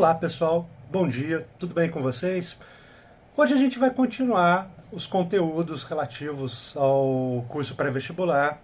Olá pessoal, bom dia, tudo bem com vocês? Hoje a gente vai continuar os conteúdos relativos ao curso pré-vestibular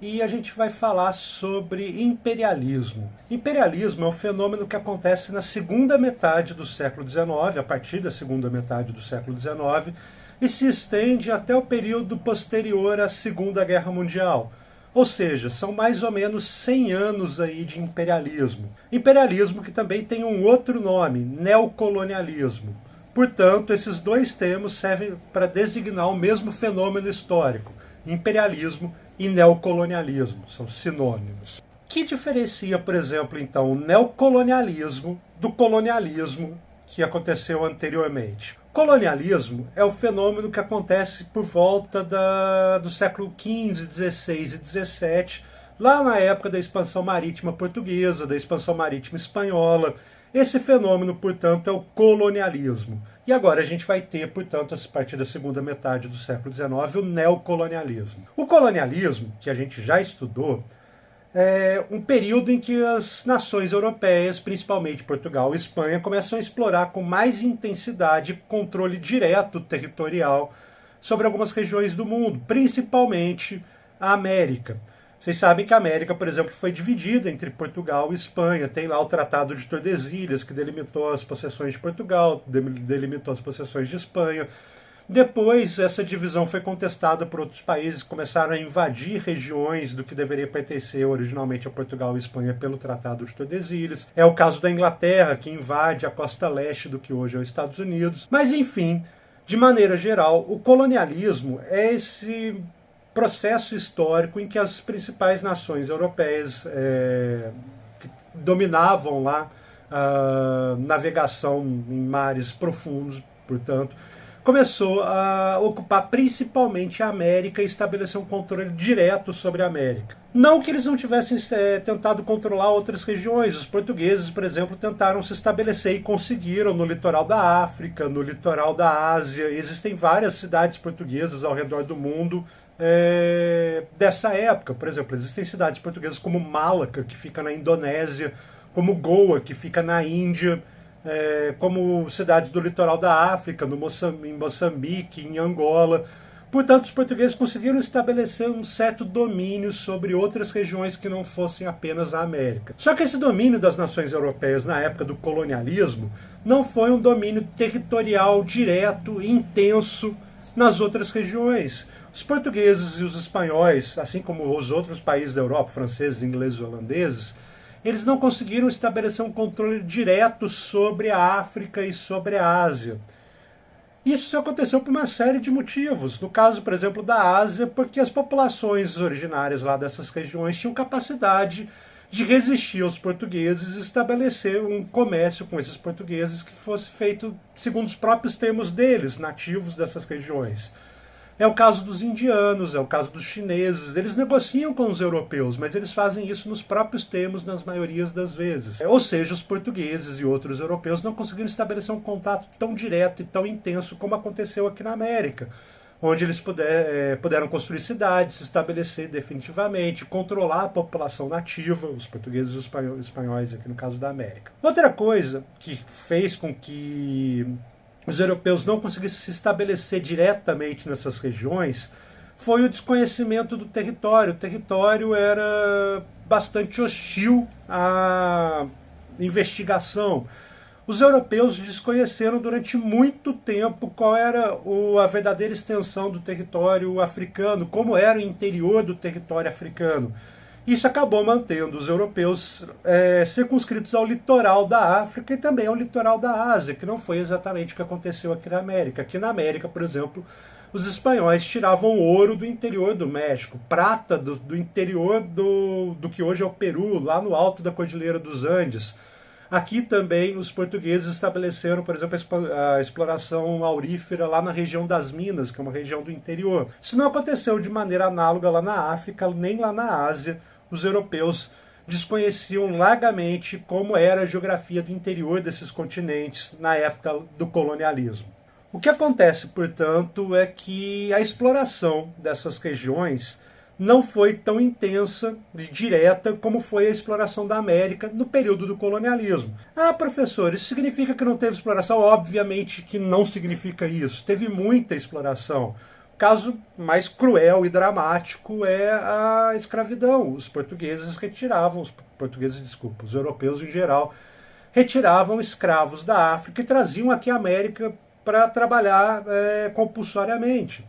e a gente vai falar sobre imperialismo. Imperialismo é um fenômeno que acontece na segunda metade do século XIX, a partir da segunda metade do século XIX, e se estende até o período posterior à Segunda Guerra Mundial. Ou seja, são mais ou menos 100 anos aí de imperialismo. Imperialismo que também tem um outro nome, neocolonialismo. Portanto, esses dois termos servem para designar o mesmo fenômeno histórico, imperialismo e neocolonialismo, são sinônimos. O que diferencia, por exemplo, então, o neocolonialismo do colonialismo que aconteceu anteriormente? Colonialismo é o fenômeno que acontece por volta do século XV, XVI e XVII, lá na época da expansão marítima portuguesa, da expansão marítima espanhola. Esse fenômeno, portanto, é o colonialismo. E agora a gente vai ter, portanto, a partir da segunda metade do século XIX, o neocolonialismo. O colonialismo, que a gente já estudou, é um período em que as nações europeias, principalmente Portugal e Espanha, começam a explorar com mais intensidade controle direto territorial sobre algumas regiões do mundo, principalmente a América. Vocês sabem que a América, por exemplo, foi dividida entre Portugal e Espanha. Tem lá o Tratado de Tordesilhas, que delimitou as possessões de Portugal, delimitou as possessões de Espanha. Depois, essa divisão foi contestada por outros países que começaram a invadir regiões do que deveria pertencer originalmente a Portugal e Espanha pelo Tratado de Tordesilhas. É o caso da Inglaterra, que invade a costa leste do que hoje é os Estados Unidos. Mas, enfim, de maneira geral, o colonialismo é esse processo histórico em que as principais nações europeias que dominavam lá a navegação em mares profundos, portanto, começou a ocupar principalmente a América e estabelecer um controle direto sobre a América. Não que eles não tivessem tentado controlar outras regiões. Os portugueses, por exemplo, tentaram se estabelecer e conseguiram no litoral da África, no litoral da Ásia. Existem várias cidades portuguesas ao redor do mundo dessa época. Por exemplo, existem cidades portuguesas como Malaca, que fica na Indonésia, como Goa, que fica na Índia, como cidades do litoral da África, em Moçambique, em Angola. Portanto, os portugueses conseguiram estabelecer um certo domínio sobre outras regiões que não fossem apenas a América. Só que esse domínio das nações europeias na época do colonialismo não foi um domínio territorial direto e intenso nas outras regiões. Os portugueses e os espanhóis, assim como os outros países da Europa, franceses, ingleses e holandeses, eles não conseguiram estabelecer um controle direto sobre a África e sobre a Ásia. Isso aconteceu por uma série de motivos. No caso, por exemplo, da Ásia, porque as populações originárias lá dessas regiões tinham capacidade de resistir aos portugueses e estabelecer um comércio com esses portugueses que fosse feito segundo os próprios termos deles, nativos dessas regiões. É o caso dos indianos, é o caso dos chineses. Eles negociam com os europeus, mas eles fazem isso nos próprios termos, nas maiorias das vezes. Ou seja, os portugueses e outros europeus não conseguiram estabelecer um contato tão direto e tão intenso como aconteceu aqui na América, onde eles puderam construir cidades, se estabelecer definitivamente, controlar a população nativa, os portugueses e os espanhóis, aqui no caso da América. Outra coisa que fez com que os europeus não conseguissem se estabelecer diretamente nessas regiões foi o desconhecimento do território. O território era bastante hostil à investigação. Os europeus desconheceram durante muito tempo qual era a verdadeira extensão do território africano, como era o interior do território africano. Isso acabou mantendo os europeus circunscritos ao litoral da África e também ao litoral da Ásia, que não foi exatamente o que aconteceu aqui na América. Aqui na América, por exemplo, os espanhóis tiravam ouro do interior do México, prata do interior do que hoje é o Peru, lá no alto da Cordilheira dos Andes. Aqui também os portugueses estabeleceram, por exemplo, a exploração aurífera lá na região das Minas, que é uma região do interior. Isso não aconteceu de maneira análoga lá na África, nem lá na Ásia. Os europeus desconheciam largamente como era a geografia do interior desses continentes na época do colonialismo. O que acontece, portanto, é que a exploração dessas regiões não foi tão intensa e direta como foi a exploração da América no período do colonialismo. Ah, professor, isso significa que não teve exploração? Obviamente que não significa isso. Teve muita exploração. O caso mais cruel e dramático é a escravidão. Os europeus em geral, retiravam escravos da África e traziam aqui à América para trabalhar compulsoriamente.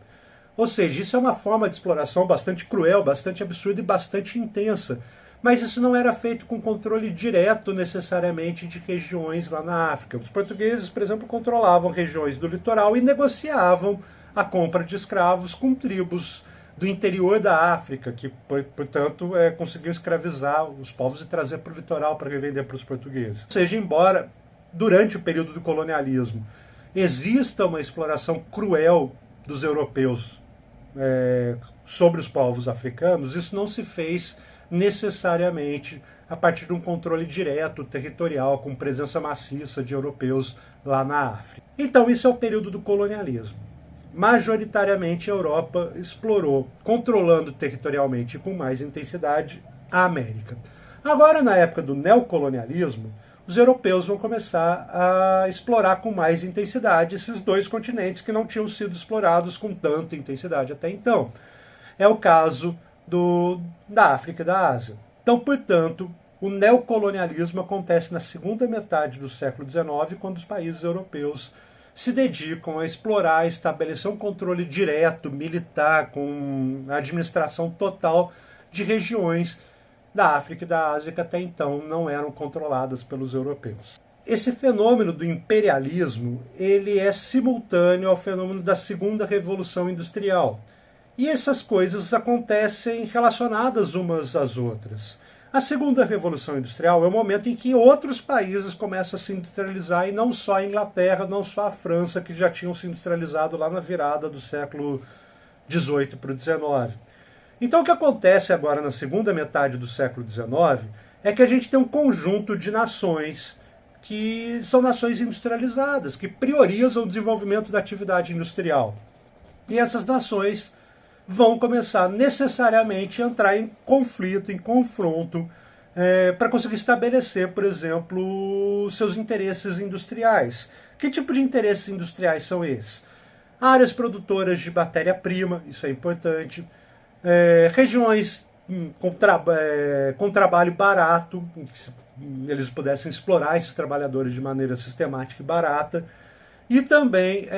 Ou seja, isso é uma forma de exploração bastante cruel, bastante absurda e bastante intensa. Mas isso não era feito com controle direto, necessariamente, de regiões lá na África. Os portugueses, por exemplo, controlavam regiões do litoral e negociavam a compra de escravos com tribos do interior da África, que, portanto, conseguiam escravizar os povos e trazer para o litoral para revender para os portugueses. Ou seja, embora, durante o período do colonialismo, exista uma exploração cruel dos europeus sobre os povos africanos, isso não se fez necessariamente a partir de um controle direto, territorial, com presença maciça de europeus lá na África. Então, isso é o período do colonialismo. Majoritariamente, a Europa explorou, controlando territorialmente e com mais intensidade, a América. Agora, na época do neocolonialismo, os europeus vão começar a explorar com mais intensidade esses dois continentes que não tinham sido explorados com tanta intensidade até então. É o caso da África e da Ásia. Então, portanto, o neocolonialismo acontece na segunda metade do século XIX, quando os países europeus se dedicam a explorar, estabelecer um controle direto, militar, com a administração total de regiões da África e da Ásia que até então não eram controladas pelos europeus. Esse fenômeno do imperialismo, ele é simultâneo ao fenômeno da segunda revolução industrial. E essas coisas acontecem relacionadas umas às outras. A segunda revolução industrial é o momento em que outros países começam a se industrializar, e não só a Inglaterra, não só a França, que já tinham se industrializado lá na virada do século XVIII para o XIX. Então, o que acontece agora na segunda metade do século XIX é que a gente tem um conjunto de nações que são nações industrializadas, que priorizam o desenvolvimento da atividade industrial. E essas nações vão começar necessariamente a entrar em conflito, em confronto, para conseguir estabelecer, por exemplo, seus interesses industriais. Que tipo de interesses industriais são esses? Áreas produtoras de matéria-prima, isso é importante. Regiões com trabalho barato, eles pudessem explorar esses trabalhadores de maneira sistemática e barata, e também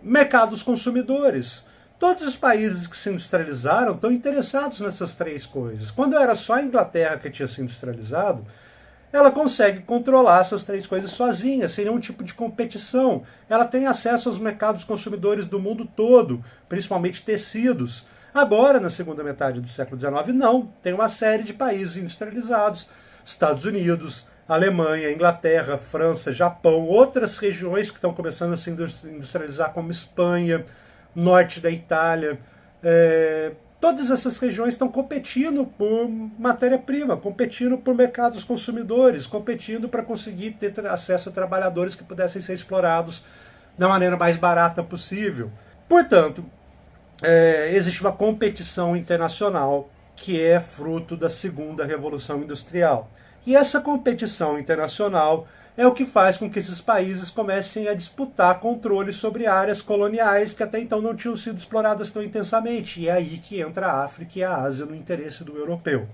mercados consumidores. Todos os países que se industrializaram estão interessados nessas três coisas. Quando era só a Inglaterra que tinha se industrializado, ela consegue controlar essas três coisas sozinha, sem nenhum tipo de competição. Ela tem acesso aos mercados consumidores do mundo todo, principalmente tecidos. Agora, na segunda metade do século XIX, não. Tem uma série de países industrializados. Estados Unidos, Alemanha, Inglaterra, França, Japão, outras regiões que estão começando a se industrializar, como Espanha, norte da Itália. Todas essas regiões estão competindo por matéria-prima, competindo por mercados consumidores, competindo para conseguir ter acesso a trabalhadores que pudessem ser explorados da maneira mais barata possível. Portanto, existe uma competição internacional que é fruto da segunda revolução industrial. E essa competição internacional é o que faz com que esses países comecem a disputar controle sobre áreas coloniais que até então não tinham sido exploradas tão intensamente. E é aí que entra a África e a Ásia no interesse do europeu.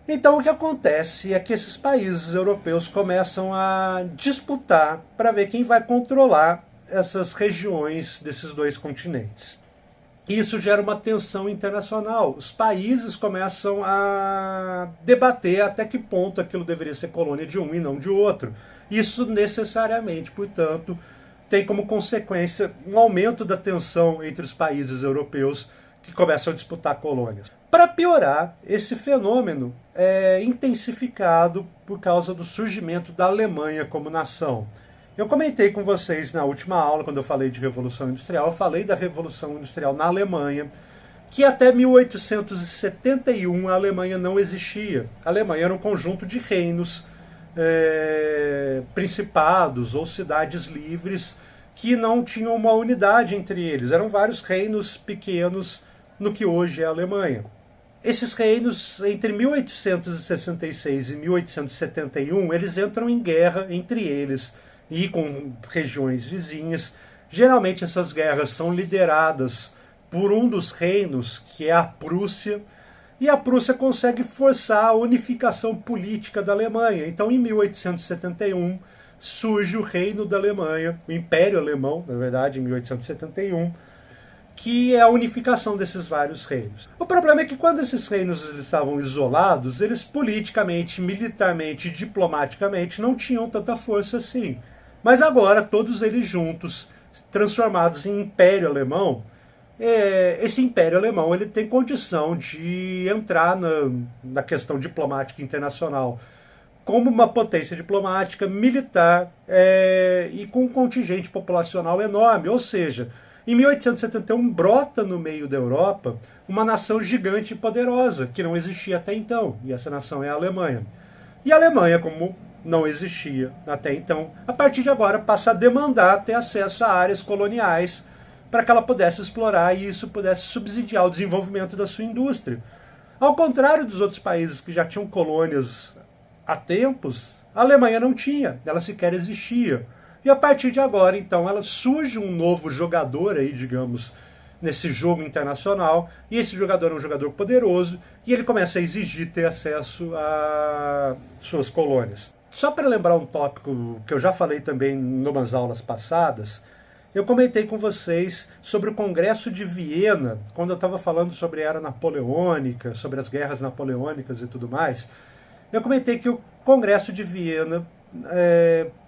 Então o que acontece é que esses países europeus começam a disputar para ver quem vai controlar essas regiões desses dois continentes. Isso gera uma tensão internacional. Os países começam a debater até que ponto aquilo deveria ser colônia de um e não de outro. Isso necessariamente, portanto, tem como consequência um aumento da tensão entre os países europeus que começam a disputar colônias. Para piorar, esse fenômeno é intensificado por causa do surgimento da Alemanha como nação. Eu comentei com vocês na última aula, quando eu falei de Revolução Industrial, eu falei da Revolução Industrial na Alemanha, que até 1871 a Alemanha não existia. A Alemanha era um conjunto de reinos, principados ou cidades livres que não tinham uma unidade entre eles. Eram vários reinos pequenos no que hoje é a Alemanha. Esses reinos, entre 1866 e 1871, eles entram em guerra entre eles e com regiões vizinhas. Geralmente essas guerras são lideradas por um dos reinos, que é a Prússia, e a Prússia consegue forçar a unificação política da Alemanha. Então, em 1871, surge o Reino da Alemanha, o Império Alemão, na verdade, em 1871, que é a unificação desses vários reinos. O problema é que quando esses reinos estavam isolados, eles politicamente, militarmente e diplomaticamente não tinham tanta força assim. Mas agora, todos eles juntos, transformados em Império Alemão, esse Império Alemão ele tem condição de entrar na questão diplomática internacional como uma potência diplomática, militar e com um contingente populacional enorme. Ou seja, em 1871 brota no meio da Europa uma nação gigante e poderosa, que não existia até então, e essa nação é a Alemanha. E a Alemanha, como não existia até então, a partir de agora passa a demandar ter acesso a áreas coloniais para que ela pudesse explorar e isso pudesse subsidiar o desenvolvimento da sua indústria. Ao contrário dos outros países que já tinham colônias há tempos, a Alemanha não tinha, ela sequer existia. E a partir de agora, então, ela surge um novo jogador aí, digamos, nesse jogo internacional, e esse jogador é um jogador poderoso, e ele começa a exigir ter acesso a suas colônias. Só para lembrar um tópico que eu já falei também em umas aulas passadas, eu comentei com vocês sobre o Congresso de Viena, quando eu estava falando sobre a era napoleônica, sobre as guerras napoleônicas e tudo mais. Eu comentei que o Congresso de Viena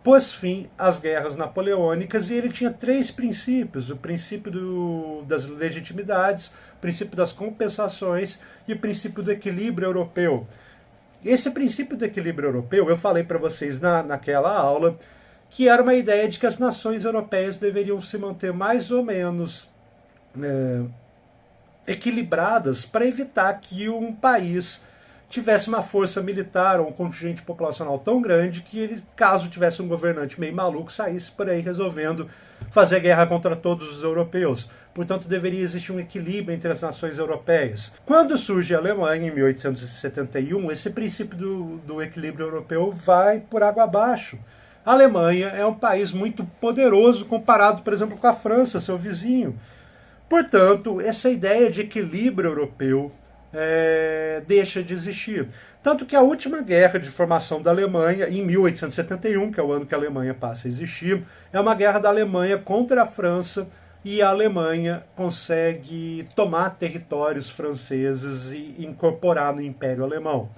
pôs fim às guerras napoleônicas e ele tinha 3 princípios: o princípio das legitimidades, o princípio das compensações e o princípio do equilíbrio europeu. Esse princípio do equilíbrio europeu, eu falei para vocês naquela aula, que era uma ideia de que as nações europeias deveriam se manter mais ou menos equilibradas para evitar que um país tivesse uma força militar ou um contingente populacional tão grande que ele, caso tivesse um governante meio maluco, saísse por aí resolvendo fazer guerra contra todos os europeus. Portanto, deveria existir um equilíbrio entre as nações europeias. Quando surge a Alemanha, em 1871, esse princípio do equilíbrio europeu vai por água abaixo. A Alemanha é um país muito poderoso comparado, por exemplo, com a França, seu vizinho. Portanto, essa ideia de equilíbrio europeu deixa de existir. Tanto que a última guerra de formação da Alemanha, em 1871, que é o ano que a Alemanha passa a existir, é uma guerra da Alemanha contra a França, e a Alemanha consegue tomar territórios franceses e incorporar no Império Alemão.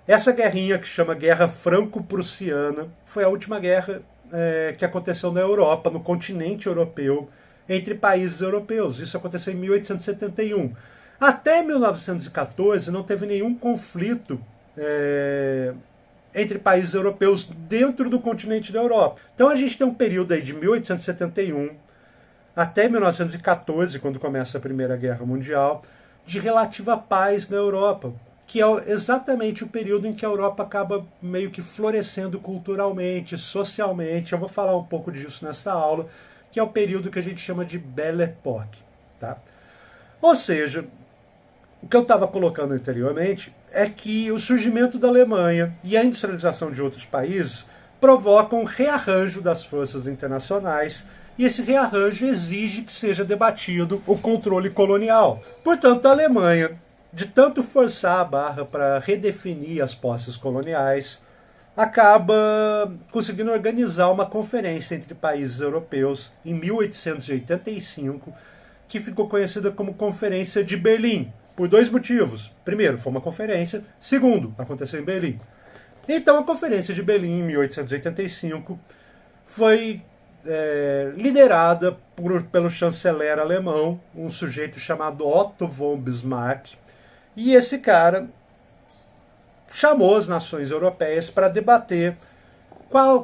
Essa guerrinha, que chama Guerra Franco-Prussiana, foi a última guerra que aconteceu na Europa, no continente europeu, entre países europeus. Isso aconteceu em 1871. Até 1914 não teve nenhum conflito entre países europeus dentro do continente da Europa. Então a gente tem um período aí de 1871 até 1914, quando começa a Primeira Guerra Mundial, de relativa paz na Europa, que é exatamente o período em que a Europa acaba meio que florescendo culturalmente, socialmente. Eu vou falar um pouco disso nessa aula, que é o período que a gente chama de Belle Époque. Tá? Ou seja, o que eu estava colocando anteriormente é que o surgimento da Alemanha e a industrialização de outros países provocam um rearranjo das forças internacionais, e esse rearranjo exige que seja debatido o controle colonial. Portanto, a Alemanha, de tanto forçar a barra para redefinir as posses coloniais, acaba conseguindo organizar uma conferência entre países europeus em 1885, que ficou conhecida como Conferência de Berlim, por 2 motivos. Primeiro, foi uma conferência. Segundo, aconteceu em Berlim. Então, a Conferência de Berlim, em 1885, foi liderada pelo chanceler alemão, um sujeito chamado Otto von Bismarck, e esse cara chamou as nações europeias para debater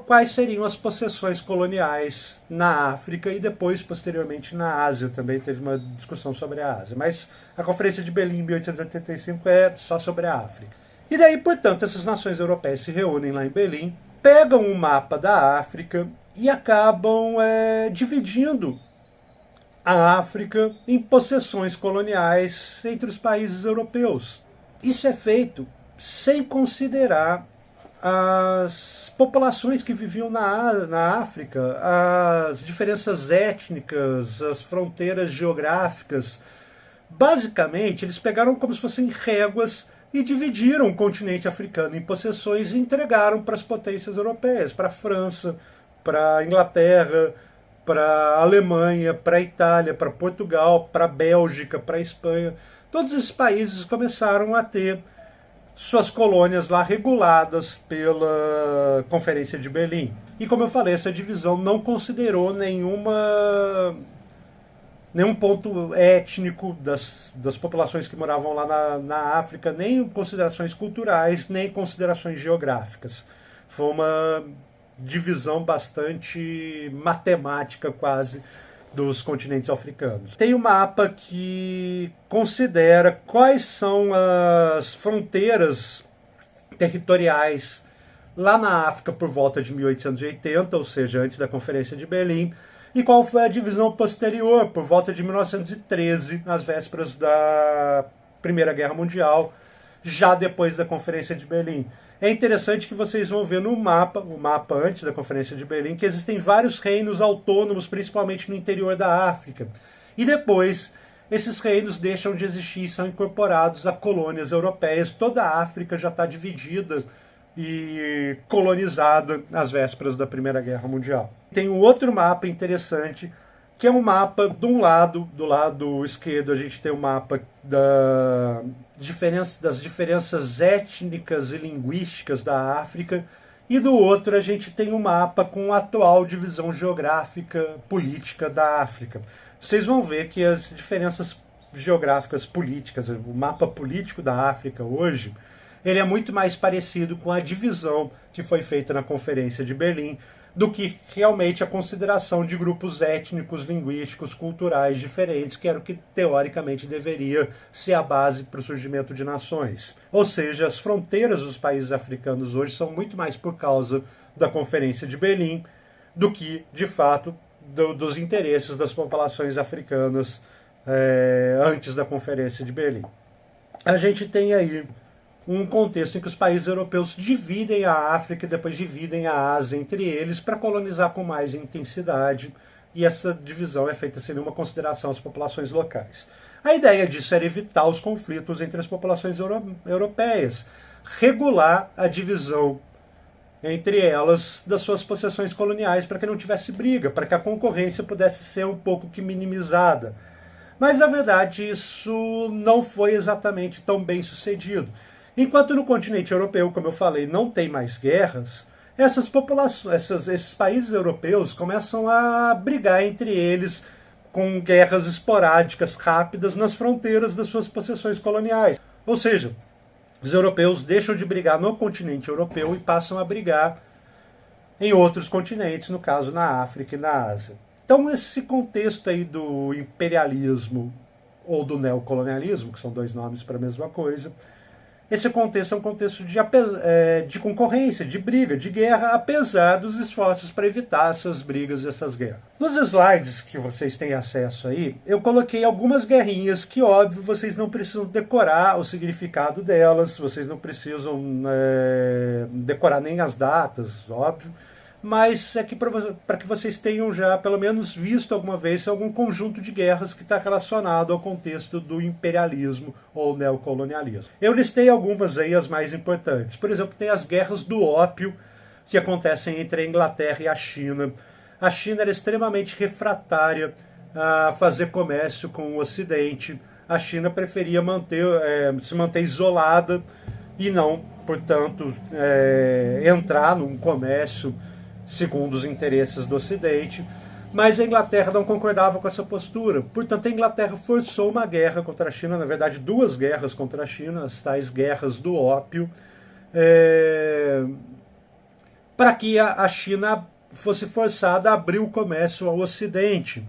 quais seriam as possessões coloniais na África e depois, posteriormente, na Ásia. Também teve uma discussão sobre a Ásia. Mas a Conferência de Berlim, em 1885, é só sobre a África. E daí, portanto, essas nações europeias se reúnem lá em Berlim, pegam um mapa da África e acabam dividindo a África em possessões coloniais entre os países europeus. Isso é feito sem considerar as populações que viviam na África, as diferenças étnicas, as fronteiras geográficas. Basicamente, eles pegaram como se fossem réguas e dividiram o continente africano em possessões e entregaram para as potências europeias, para a França, para a Inglaterra, para a Alemanha, para a Itália, para Portugal, para a Bélgica, para a Espanha. Todos esses países começaram a ter suas colônias lá reguladas pela Conferência de Berlim. E como eu falei, essa divisão não considerou nenhum ponto étnico das populações que moravam lá na África, nem considerações culturais, nem considerações geográficas. Foi uma divisão bastante matemática quase dos continentes africanos. Tem um mapa que considera quais são as fronteiras territoriais lá na África por volta de 1880, ou seja, antes da Conferência de Berlim, e qual foi a divisão posterior, por volta de 1913, às vésperas da Primeira Guerra Mundial, já depois da Conferência de Berlim. É interessante que vocês vão ver no mapa, o mapa antes da Conferência de Berlim, que existem vários reinos autônomos, principalmente no interior da África. E depois, esses reinos deixam de existir e são incorporados a colônias europeias. Toda a África já está dividida e colonizada às vésperas da Primeira Guerra Mundial. Tem um outro mapa interessante, que é um mapa de um lado, do lado esquerdo a gente tem o mapa das diferenças étnicas e linguísticas da África, e do outro a gente tem um mapa com a atual divisão geográfica política da África. Vocês vão ver que as diferenças geográficas políticas, o mapa político da África hoje, ele é muito mais parecido com a divisão que foi feita na Conferência de Berlim, do que realmente a consideração de grupos étnicos, linguísticos, culturais diferentes, que era o que teoricamente deveria ser a base para o surgimento de nações. Ou seja, as fronteiras dos países africanos hoje são muito mais por causa da Conferência de Berlim do que, de fato, dos interesses das populações africanas antes da Conferência de Berlim. A gente tem aí um contexto em que os países europeus dividem a África e depois dividem a Ásia entre eles para colonizar com mais intensidade, e essa divisão é feita sem nenhuma consideração às populações locais. A ideia disso era evitar os conflitos entre as populações europeias, regular a divisão entre elas das suas possessões coloniais para que não tivesse briga, para que a concorrência pudesse ser um pouco que minimizada. Mas, na verdade, isso não foi exatamente tão bem sucedido. Enquanto no continente europeu, como eu falei, não tem mais guerras, essas populações, esses países europeus começam a brigar entre eles com guerras esporádicas, rápidas, nas fronteiras das suas possessões coloniais. Ou seja, os europeus deixam de brigar no continente europeu e passam a brigar em outros continentes, no caso na África e na Ásia. Então, esse contexto aí do imperialismo ou do neocolonialismo, que são dois nomes para a mesma coisa, esse contexto é um contexto de concorrência, de briga, de guerra, apesar dos esforços para evitar essas brigas e essas guerras. Nos slides que vocês têm acesso aí, eu coloquei algumas guerrinhas que, óbvio, vocês não precisam decorar o significado delas, vocês não precisam decorar nem as datas, óbvio, mas é que para que vocês tenham já pelo menos visto alguma vez algum conjunto de guerras que está relacionado ao contexto do imperialismo ou neocolonialismo. Eu listei algumas aí, as mais importantes. Por exemplo, tem as guerras do ópio, que acontecem entre a Inglaterra e a China. A China era extremamente refratária a fazer comércio com o Ocidente. A China preferia se manter isolada e não, portanto, entrar num comércio segundo os interesses do Ocidente, mas a Inglaterra não concordava com essa postura. Portanto, a Inglaterra forçou uma guerra contra a China, na verdade, duas guerras contra a China, as tais guerras do ópio, para que a China fosse forçada a abrir o comércio ao Ocidente,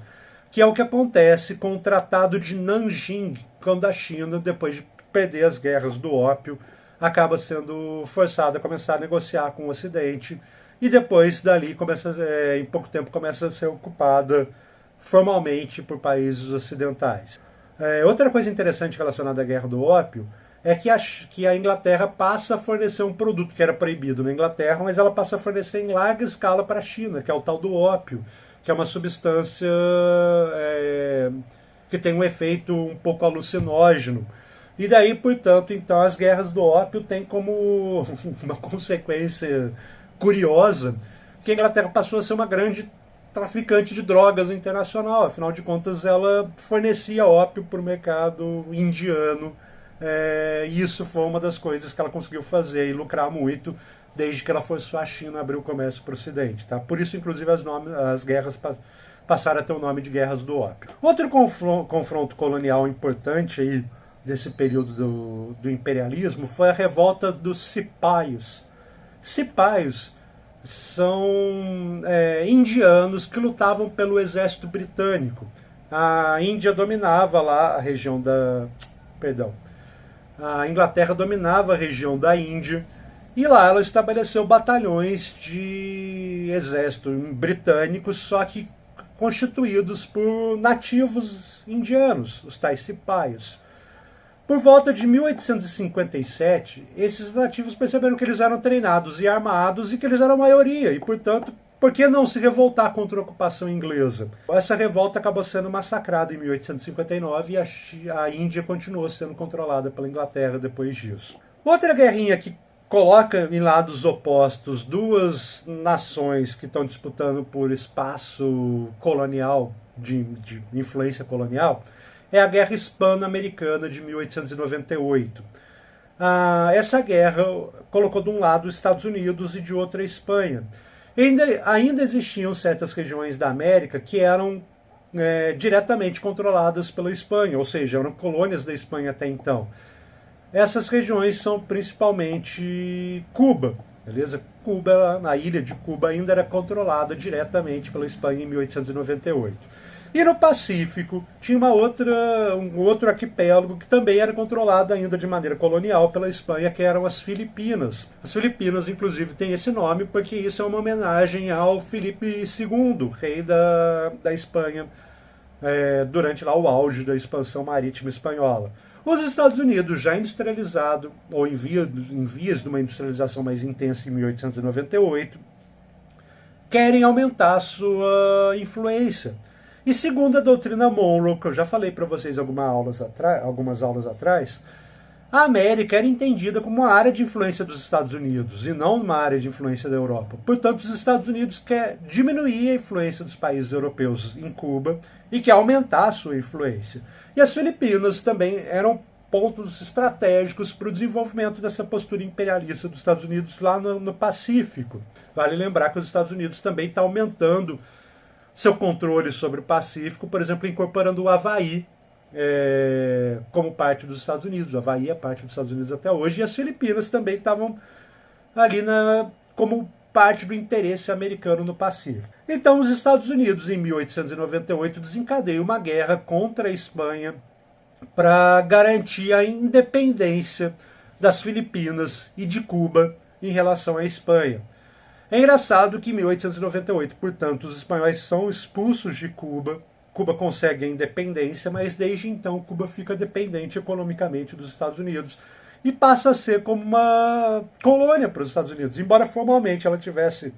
que é o que acontece com o Tratado de Nanjing, quando a China, depois de perder as guerras do ópio, acaba sendo forçada a começar a negociar com o Ocidente, e depois dali, em pouco tempo, começa a ser ocupada formalmente por países ocidentais. Outra coisa interessante relacionada à Guerra do Ópio é que a Inglaterra passa a fornecer um produto que era proibido na Inglaterra, mas ela passa a fornecer em larga escala para a China, que é o tal do ópio, que é uma substância que tem um efeito um pouco alucinógeno. E daí, portanto, então, as guerras do ópio têm como uma consequência curiosa que a Inglaterra passou a ser uma grande traficante de drogas internacional. Afinal de contas, ela fornecia ópio para o mercado indiano. E isso foi uma das coisas que ela conseguiu fazer e lucrar muito desde que ela forçou a China a abrir o comércio para o Ocidente. Tá? Por isso, inclusive, as guerras passaram a ter o nome de Guerras do Ópio. Outro confronto colonial importante aí desse período do imperialismo foi a revolta dos cipaios. Cipaios são indianos que lutavam pelo exército britânico. A Índia dominava lá a região da... Perdão. A Inglaterra dominava a região da Índia e lá ela estabeleceu batalhões de exército britânicos, só que constituídos por nativos indianos, os tais cipaios. Por volta de 1857, esses nativos perceberam que eles eram treinados e armados e que eles eram a maioria, e, portanto, por que não se revoltar contra a ocupação inglesa? Essa revolta acabou sendo massacrada em 1859 e a Índia continuou sendo controlada pela Inglaterra depois disso. Outra guerrinha que coloca em lados opostos duas nações que estão disputando por espaço colonial, de influência colonial, é a Guerra Hispano-Americana de 1898. Essa guerra colocou de um lado os Estados Unidos e de outro a Espanha. Ainda existiam certas regiões da América que eram diretamente controladas pela Espanha, ou seja, eram colônias da Espanha até então. Essas regiões são principalmente Cuba, beleza? Cuba, a ilha de Cuba ainda era controlada diretamente pela Espanha em 1898. E no Pacífico tinha um outro arquipélago que também era controlado ainda de maneira colonial pela Espanha, que eram as Filipinas. As Filipinas, inclusive, têm esse nome porque isso é uma homenagem ao Filipe II, rei da Espanha, durante lá o auge da expansão marítima espanhola. Os Estados Unidos, já industrializado, ou em vias de uma industrialização mais intensa em 1898, querem aumentar a sua influência. E segundo a doutrina Monroe, que eu já falei para vocês algumas aulas atrás, a América era entendida como uma área de influência dos Estados Unidos e não uma área de influência da Europa. Portanto, os Estados Unidos querem diminuir a influência dos países europeus em Cuba e quer aumentar a sua influência. E as Filipinas também eram pontos estratégicos para o desenvolvimento dessa postura imperialista dos Estados Unidos lá no Pacífico. Vale lembrar que os Estados Unidos também estão aumentando seu controle sobre o Pacífico, por exemplo, incorporando o Havaí como parte dos Estados Unidos. O Havaí é parte dos Estados Unidos até hoje, e as Filipinas também estavam ali como parte do interesse americano no Pacífico. Então, os Estados Unidos, em 1898, desencadeiam uma guerra contra a Espanha para garantir a independência das Filipinas e de Cuba em relação à Espanha. É engraçado que em 1898, portanto, os espanhóis são expulsos de Cuba, Cuba consegue a independência, mas desde então Cuba fica dependente economicamente dos Estados Unidos e passa a ser como uma colônia para os Estados Unidos. Embora formalmente ela tivesse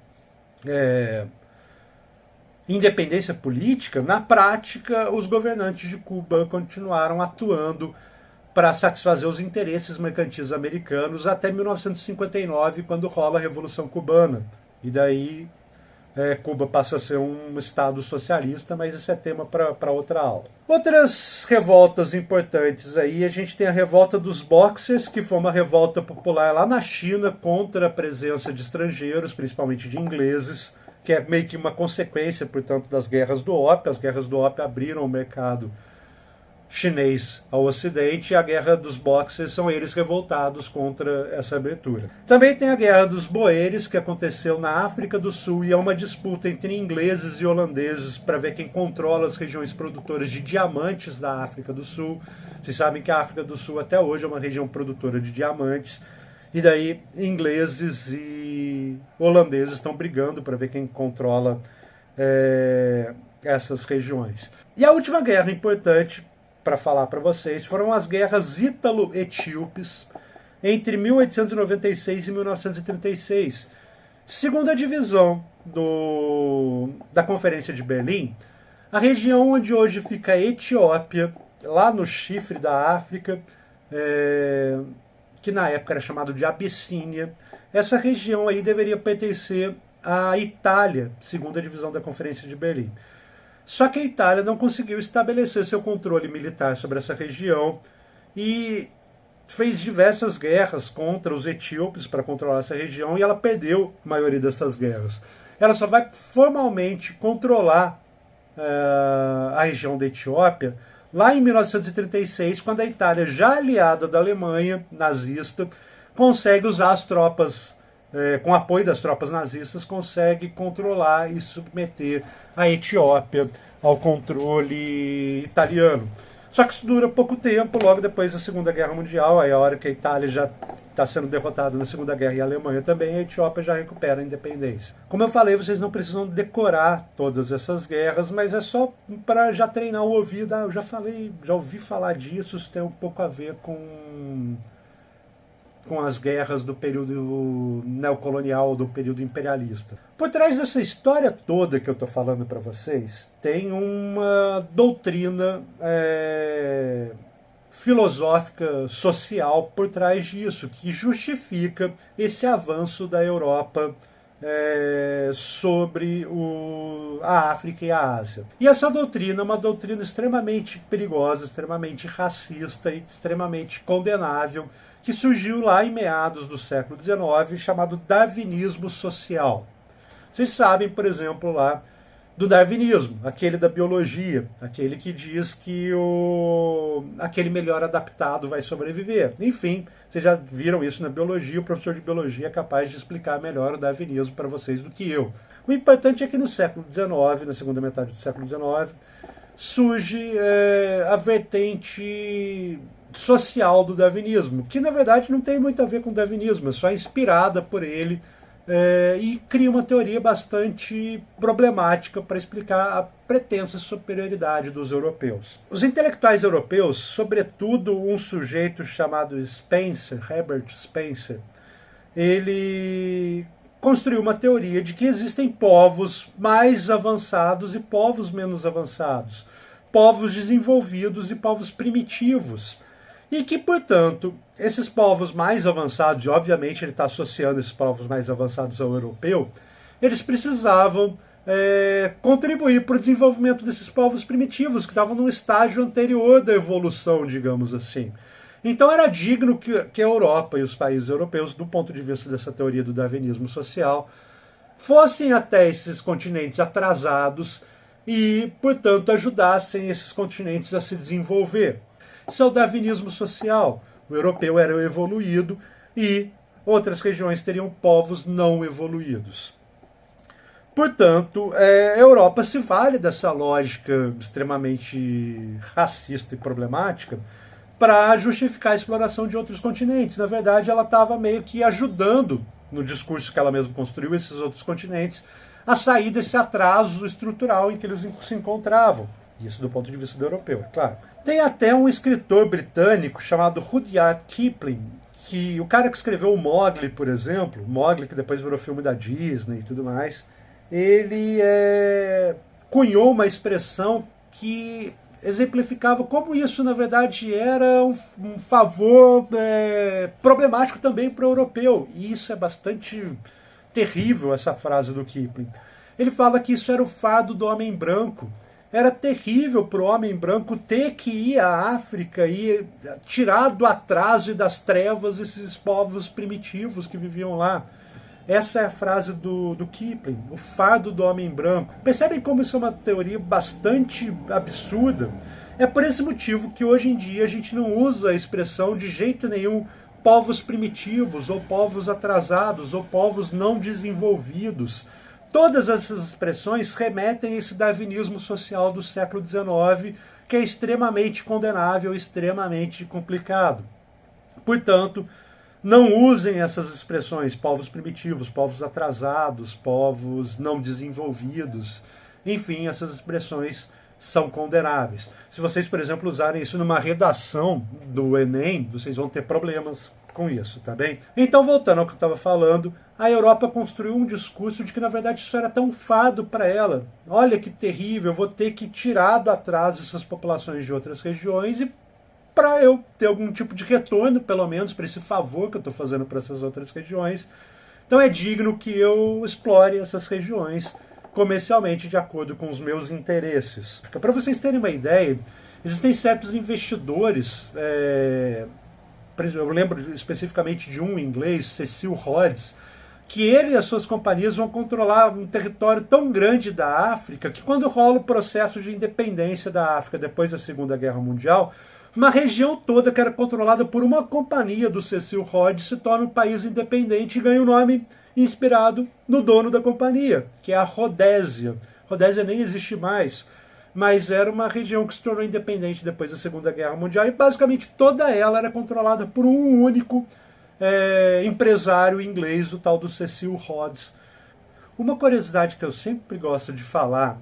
independência política, na prática os governantes de Cuba continuaram atuando para satisfazer os interesses mercantis americanos até 1959, quando rola a Revolução Cubana. E daí Cuba passa a ser um estado socialista, mas isso é tema para outra aula. Outras revoltas importantes aí, a gente tem a revolta dos Boxers, que foi uma revolta popular lá na China contra a presença de estrangeiros, principalmente de ingleses, que é meio que uma consequência, portanto, das guerras do ópio. As guerras do ópio abriram o mercado chinês ao Ocidente, e a guerra dos Boxers são eles revoltados contra essa abertura. Também tem a guerra dos Boeres, que aconteceu na África do Sul, e é uma disputa entre ingleses e holandeses para ver quem controla as regiões produtoras de diamantes da África do Sul. Vocês sabem que a África do Sul até hoje é uma região produtora de diamantes, e daí ingleses e holandeses estão brigando para ver quem controla essas regiões. E a última guerra importante para falar para vocês foram as guerras ítalo-etíopes entre 1896 e 1936. Segunda divisão da Conferência de Berlim, a região onde hoje fica a Etiópia, lá no chifre da África, que na época era chamado de Abissínia. Essa região aí deveria pertencer à Itália, segunda divisão da Conferência de Berlim. Só que a Itália não conseguiu estabelecer seu controle militar sobre essa região e fez diversas guerras contra os etíopes para controlar essa região, e ela perdeu a maioria dessas guerras. Ela só vai formalmente controlar a região da Etiópia lá em 1936, quando a Itália, já aliada da Alemanha nazista, consegue usar as tropas, com apoio das tropas nazistas, consegue controlar e submeter a Etiópia ao controle italiano. Só que isso dura pouco tempo, logo depois da Segunda Guerra Mundial, aí a hora que a Itália já está sendo derrotada na Segunda Guerra e a Alemanha também, a Etiópia já recupera a independência. Como eu falei, vocês não precisam decorar todas essas guerras, mas é só para já treinar o ouvido. Eu já falei, já ouvi falar disso, isso tem um pouco a ver com as guerras do período neocolonial, do período imperialista. Por trás dessa história toda que eu estou falando para vocês, tem uma doutrina filosófica, social por trás disso, que justifica esse avanço da Europa sobre a África e a Ásia. E essa doutrina é uma doutrina extremamente perigosa, extremamente racista e extremamente condenável, que surgiu lá em meados do século XIX, chamado darwinismo social. Vocês sabem, por exemplo, lá do darwinismo, aquele da biologia, aquele que diz que aquele melhor adaptado vai sobreviver. Enfim, vocês já viram isso na biologia, o professor de biologia é capaz de explicar melhor o darwinismo para vocês do que eu. O importante é que no século XIX, na segunda metade do século XIX, surge a vertente social do darwinismo, que na verdade não tem muito a ver com o darwinismo, é só inspirada por ele, e cria uma teoria bastante problemática para explicar a pretensa superioridade dos europeus. Os intelectuais europeus, sobretudo um sujeito chamado Spencer, Herbert Spencer, ele construiu uma teoria de que existem povos mais avançados e povos menos avançados, povos desenvolvidos e povos primitivos. E que, portanto, esses povos mais avançados, e obviamente ele está associando esses povos mais avançados ao europeu, eles precisavam contribuir para o desenvolvimento desses povos primitivos, que estavam num estágio anterior da evolução, digamos assim. Então era digno que a Europa e os países europeus, do ponto de vista dessa teoria do darwinismo social, fossem até esses continentes atrasados e, portanto, ajudassem esses continentes a se desenvolver. Isso é o darwinismo social. O europeu era o evoluído e outras regiões teriam povos não evoluídos. Portanto, a Europa se vale dessa lógica extremamente racista e problemática para justificar a exploração de outros continentes. Na verdade, ela estava meio que ajudando, no discurso que ela mesma construiu, esses outros continentes, a sair desse atraso estrutural em que eles se encontravam. Isso do ponto de vista do europeu, é claro. Tem até um escritor britânico chamado Rudyard Kipling, que o cara que escreveu o Mowgli, por exemplo, Mowgli que depois virou filme da Disney e tudo mais, ele cunhou uma expressão que exemplificava como isso, na verdade, era um favor problemático também para o europeu. E isso é bastante terrível, essa frase do Kipling. Ele fala que isso era o fardo do homem branco. Era terrível para o homem branco ter que ir à África e tirar do atraso e das trevas esses povos primitivos que viviam lá. Essa é a frase do Kipling, o fardo do homem branco. Percebem como isso é uma teoria bastante absurda? É por esse motivo que hoje em dia a gente não usa a expressão de jeito nenhum povos primitivos, ou povos atrasados, ou povos não desenvolvidos. Todas essas expressões remetem a esse darwinismo social do século XIX, que é extremamente condenável, extremamente complicado. Portanto, não usem essas expressões, povos primitivos, povos atrasados, povos não desenvolvidos. Enfim, essas expressões são condenáveis. Se vocês, por exemplo, usarem isso numa redação do Enem, vocês vão ter problemas com isso, tá bem? Então, voltando ao que eu estava falando, a Europa construiu um discurso de que, na verdade, isso era tão fado para ela. Olha que terrível, eu vou ter que tirar do atraso essas populações de outras regiões e para eu ter algum tipo de retorno, pelo menos, para esse favor que eu estou fazendo para essas outras regiões. Então é digno que eu explore essas regiões comercialmente de acordo com os meus interesses. Para vocês terem uma ideia, existem certos investidores, eu lembro especificamente de um inglês, Cecil Rhodes, que ele e as suas companhias vão controlar um território tão grande da África que quando rola o processo de independência da África depois da Segunda Guerra Mundial, uma região toda que era controlada por uma companhia do Cecil Rhodes se torna um país independente e ganha o nome inspirado no dono da companhia, que é a Rodésia. Rodésia nem existe mais, mas era uma região que se tornou independente depois da Segunda Guerra Mundial e basicamente toda ela era controlada por um único empresário inglês, o tal do Cecil Rhodes. Uma curiosidade que eu sempre gosto de falar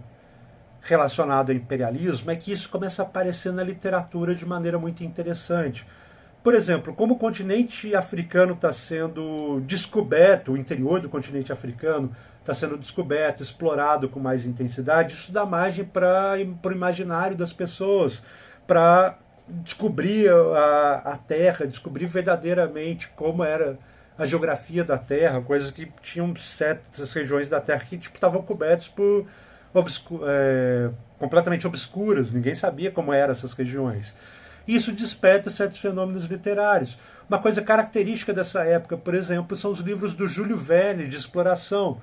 relacionado ao imperialismo é que isso começa a aparecer na literatura de maneira muito interessante. Por exemplo, como o continente africano está sendo descoberto, o interior do continente africano está sendo descoberto, explorado com mais intensidade, isso dá margem para o imaginário das pessoas, para descobrir a Terra, descobrir verdadeiramente como era a geografia da Terra, coisas que tinham certas regiões da Terra que estavam cobertas por completamente obscuras, ninguém sabia como eram essas regiões. Isso desperta certos fenômenos literários. Uma coisa característica dessa época, por exemplo, são os livros do Júlio Verne, de exploração.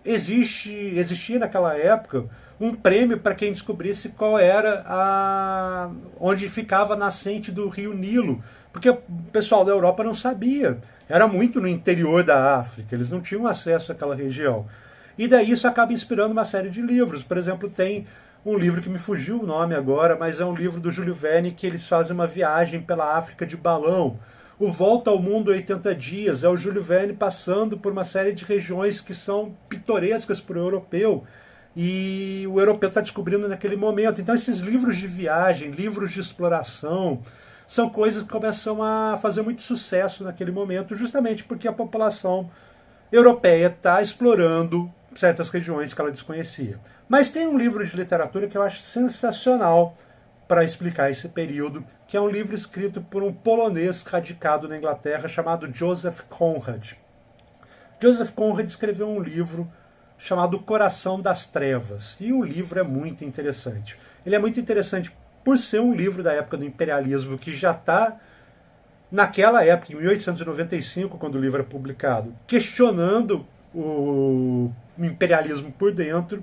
Existia naquela época um prêmio para quem descobrisse qual era onde ficava a nascente do rio Nilo, porque o pessoal da Europa não sabia. Era muito no interior da África, eles não tinham acesso àquela região. E daí isso acaba inspirando uma série de livros. Por exemplo, tem um livro que me fugiu o nome agora, mas é um livro do Júlio Verne que eles fazem uma viagem pela África de balão. O Volta ao Mundo em 80 Dias é o Júlio Verne passando por uma série de regiões que são pitorescas para o europeu e o europeu está descobrindo naquele momento. Então esses livros de viagem, livros de exploração, são coisas que começam a fazer muito sucesso naquele momento, justamente porque a população europeia está explorando certas regiões que ela desconhecia. Mas tem um livro de literatura que eu acho sensacional para explicar esse período, que é um livro escrito por um polonês radicado na Inglaterra chamado Joseph Conrad. Joseph Conrad escreveu um livro chamado O Coração das Trevas, e o livro é muito interessante. Ele é muito interessante por ser um livro da época do imperialismo, que já está naquela época, em 1895, quando o livro é publicado, questionando o imperialismo por dentro.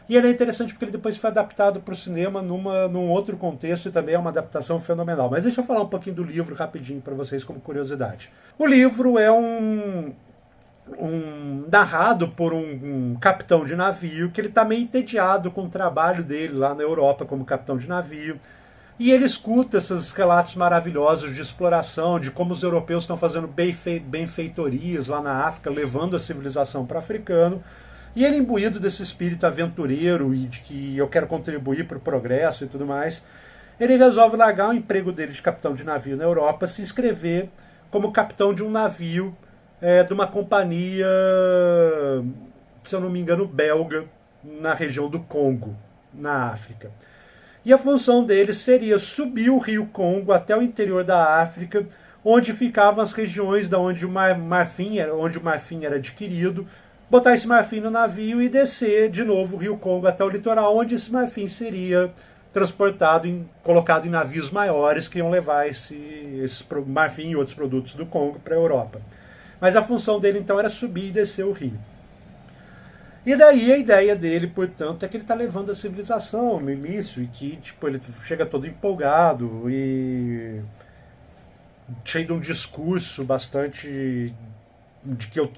E ele é interessante porque ele depois foi adaptado para o cinema num outro contexto e também é uma adaptação fenomenal. Mas deixa eu falar um pouquinho do livro rapidinho para vocês como curiosidade. O livro é narrado por um capitão de navio que ele está meio entediado com o trabalho dele lá na Europa como capitão de navio. E ele escuta esses relatos maravilhosos de exploração, de como os europeus estão fazendo benfeitorias lá na África, levando a civilização para o africano. E ele, imbuído desse espírito aventureiro e de que eu quero contribuir para o progresso e tudo mais, ele resolve largar o emprego dele de capitão de navio na Europa, se inscrever como capitão de um navio de uma companhia, se eu não me engano, belga, na região do Congo, na África. E a função dele seria subir o rio Congo até o interior da África, onde ficavam as regiões onde o marfim era adquirido, botar esse marfim no navio e descer de novo o rio Congo até o litoral, onde esse marfim seria transportado, colocado em navios maiores que iam levar esse marfim e outros produtos do Congo para a Europa. Mas a função dele então era subir e descer o rio. E daí a ideia dele, portanto, é que ele está levando a civilização no início e que ele chega todo empolgado e cheio de um discurso bastante de que eu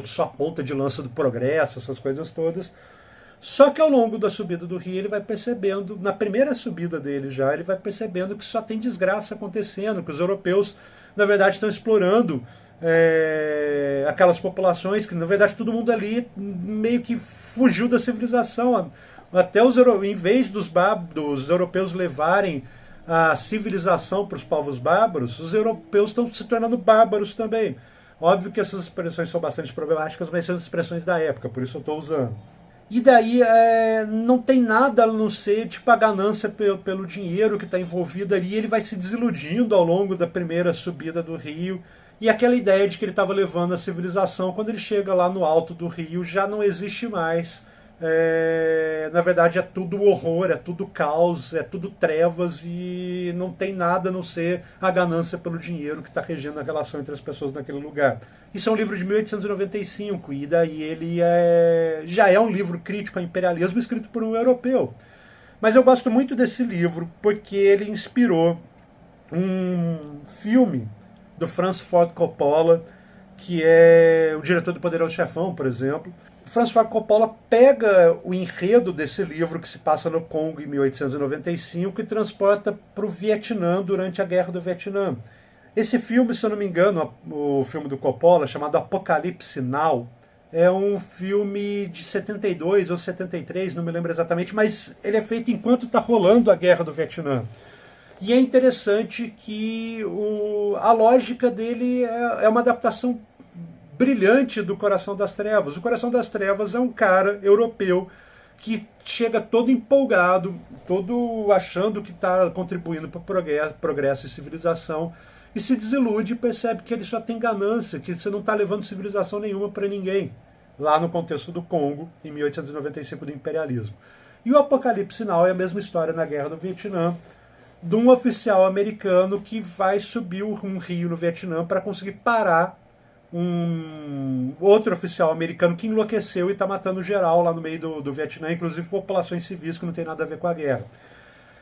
sou a ponta de lança do progresso, essas coisas todas. Só que ao longo da subida do rio ele vai percebendo, na primeira subida dele já, ele vai percebendo que só tem desgraça acontecendo, que os europeus, na verdade, estão explorando aquelas populações que, na verdade, todo mundo ali meio que fugiu da civilização. Até em vez dos europeus levarem a civilização para os povos bárbaros, os europeus estão se tornando bárbaros também. Óbvio que essas expressões são bastante problemáticas, mas são expressões da época, por isso eu estou usando. E daí não tem nada a não ser tipo a ganância pelo dinheiro que está envolvido ali. Ele vai se desiludindo ao longo da primeira subida do rio. E aquela ideia de que ele estava levando a civilização, quando ele chega lá no alto do rio, já não existe mais. Na verdade é tudo horror, é tudo caos, é tudo trevas e não tem nada a não ser a ganância pelo dinheiro que está regendo a relação entre as pessoas naquele lugar. Isso é um livro de 1895 e daí ele já é um livro crítico ao imperialismo escrito por um europeu. Mas eu gosto muito desse livro porque ele inspirou um filme do Francis Ford Coppola, que é o diretor do Poderoso Chefão, por exemplo. Francis Ford Coppola pega o enredo desse livro que se passa no Congo em 1895 e transporta para o Vietnã durante a Guerra do Vietnã. Esse filme, se eu não me engano, o filme do Coppola, chamado Apocalipse Now, é um filme de 72 ou 73, não me lembro exatamente, mas ele é feito enquanto está rolando a Guerra do Vietnã. E é interessante que a lógica dele é uma adaptação brilhante do Coração das Trevas. O Coração das Trevas é um cara europeu que chega todo empolgado, todo achando que está contribuindo para o progresso e civilização, e se desilude e percebe que ele só tem ganância, que você não está levando civilização nenhuma para ninguém, lá no contexto do Congo, em 1895, do imperialismo. E o Apocalipse Now é a mesma história na Guerra do Vietnã, de um oficial americano que vai subir um rio no Vietnã para conseguir parar um outro oficial americano que enlouqueceu e está matando geral lá no meio do Vietnã, inclusive populações civis que não tem nada a ver com a guerra.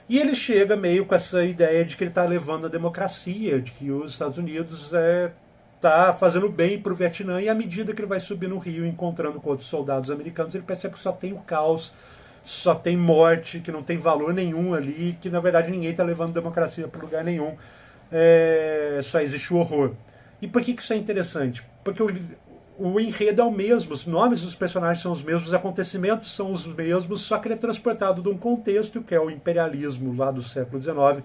E ele chega meio com essa ideia de que ele está levando a democracia, de que os Estados Unidos está fazendo bem para o Vietnã, e à medida que ele vai subir no rio, encontrando com outros soldados americanos, ele percebe que só tem o caos, só tem morte, que não tem valor nenhum ali, que na verdade ninguém está levando democracia para lugar nenhum, só existe o horror. E por que isso é interessante? Porque o enredo é o mesmo, os nomes dos personagens são os mesmos, os acontecimentos são os mesmos, só que ele é transportado de um contexto, que é o imperialismo lá do século XIX,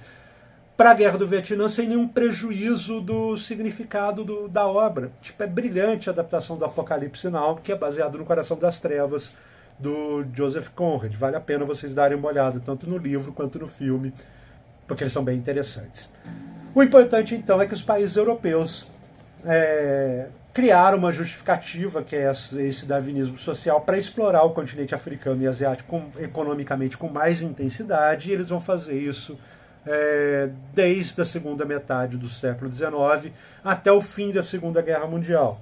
para a Guerra do Vietnã, sem nenhum prejuízo do significado da obra. Tipo, é brilhante a adaptação do Apocalipse Now, que é baseado no Coração das Trevas, do Joseph Conrad. Vale a pena vocês darem uma olhada, tanto no livro quanto no filme, porque eles são bem interessantes. O importante, então, é que os países europeus criaram uma justificativa, que é esse darwinismo social, para explorar o continente africano e asiático economicamente com mais intensidade, e eles vão fazer isso desde a segunda metade do século XIX até o fim da Segunda Guerra Mundial.